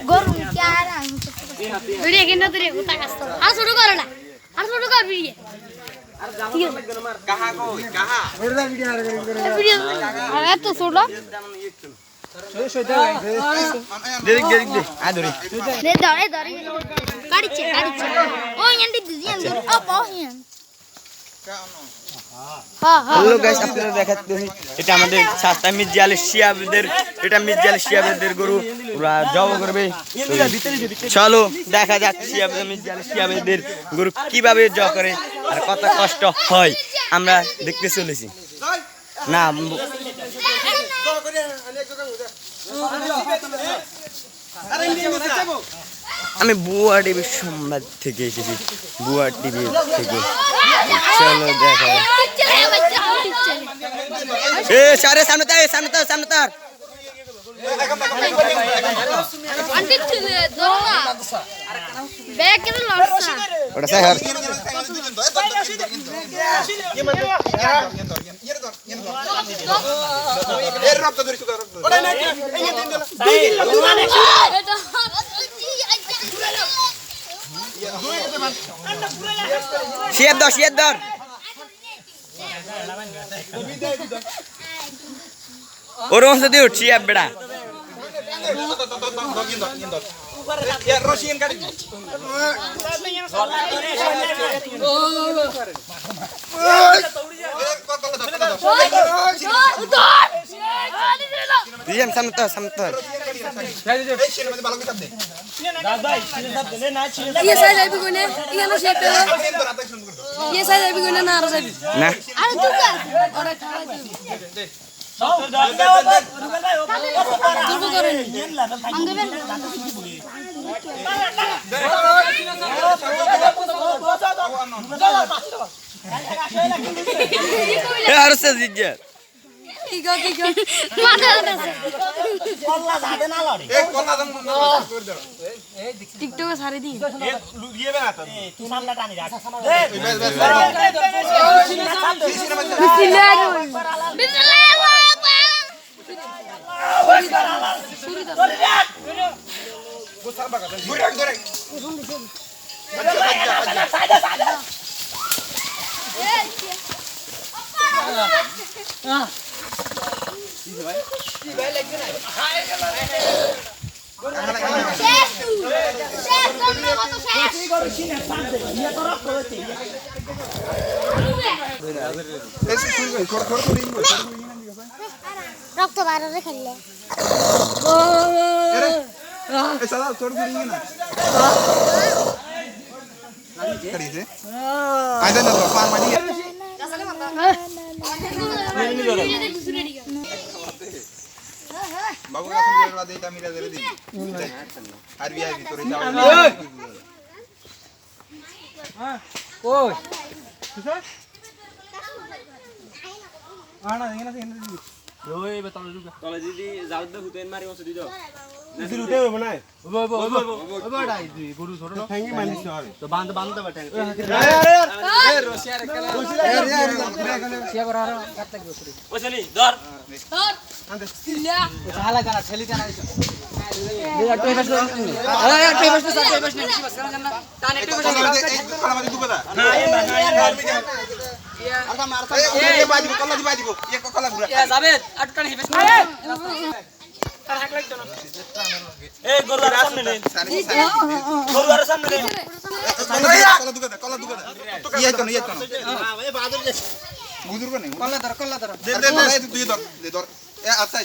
গরু কি আর ভিডিও কিনা তুই কোথা কাছ তো আর শুরু কর না আর শুরু কর ভিডিও কাহা কই কাহা ভিডিও আর এত ছোট দেখ আদরি রে ধরে কাড়িছে ও এন্ডি দিয়ান ধরে ও পাহিন হ্যালো গাইস আপনারা দেখাতে এটা আমাদের সাস্তা মির্জাল শিয়াবদের এটা মির্জাল শিয়াবদের গরু ওরা জব করবে চলো দেখা যাক শিয়াবদের মির্জাল শিয়াবদের গরু কিভাবে জব করে আর কত কষ্ট হয় আমরা দেখতে চলেছি না আমি বুয়া টিভি সংবাদ থেকে এসেছি বুয়া টিভি থেকে চলো দেখা এ সারে সামনে তার আন্টি দোলা ব্যাগ কেন লড়ছা ওটা স্যার শিয়াব দর ওর মধ্যে দিয়ে উঠছি শিয়াব বেড়া সামনে ये साइज आबि गने इयानो शेप ये साइज आबि गने ना आरो जाबि ना अरे तू का अरे खाला यार से जिज्जत ठीक माथा আছে কল্লা যাবে না লড়ি এ কলা দাম করে দাও টিকটকে সারি দি এ লুইয়ে না তো তুই সামনে টানি রাখ বিসমিল্লাহ রক্ত বাড়ারে খেললে এ সাদা তোর গুড়ি না করিছে আইদা না পার মানি বাবু কাছে যেগুলা দেইতা মিরা দেরে দি আর ভিআইপি তোরে যাও হ্যাঁ কই কিসে আনা এখানে এখানে দি ওই বেতন লুকা তলে দিদি যাও দে হুতেন মারি ওছে দি দাও দিদি উঠে হবে না ওবাডাই দি গরু ছোট না ঠ্যাঙ্গি মানিস হবে তো বাঁধ বেটা আরে রশিয়া রে খেলা রশিয়া করা কাটতে গছরি ওছনি ধর আন্দে সিলা চালা গানা ঠেলি টানা দিছ এই একটু বসে আরে একটু বসে স্যার একটু বসে নিছি বস কেন জানা টান একটু বসে কলা মাঝে দুবা না আলটা মারতা এ বাজিব কলা দি বাজিব এ কলা ঘুরা এ যাবে আটু টান হেবেস না তার হাক লাগতো না এই গরুর সামনে নে গরুর সামনে নে কলা দুগা ইয়ে কোন এ বাদর যে বুজুর্গ নেই কলা ধর দে তুই ধর এ আচ্ছা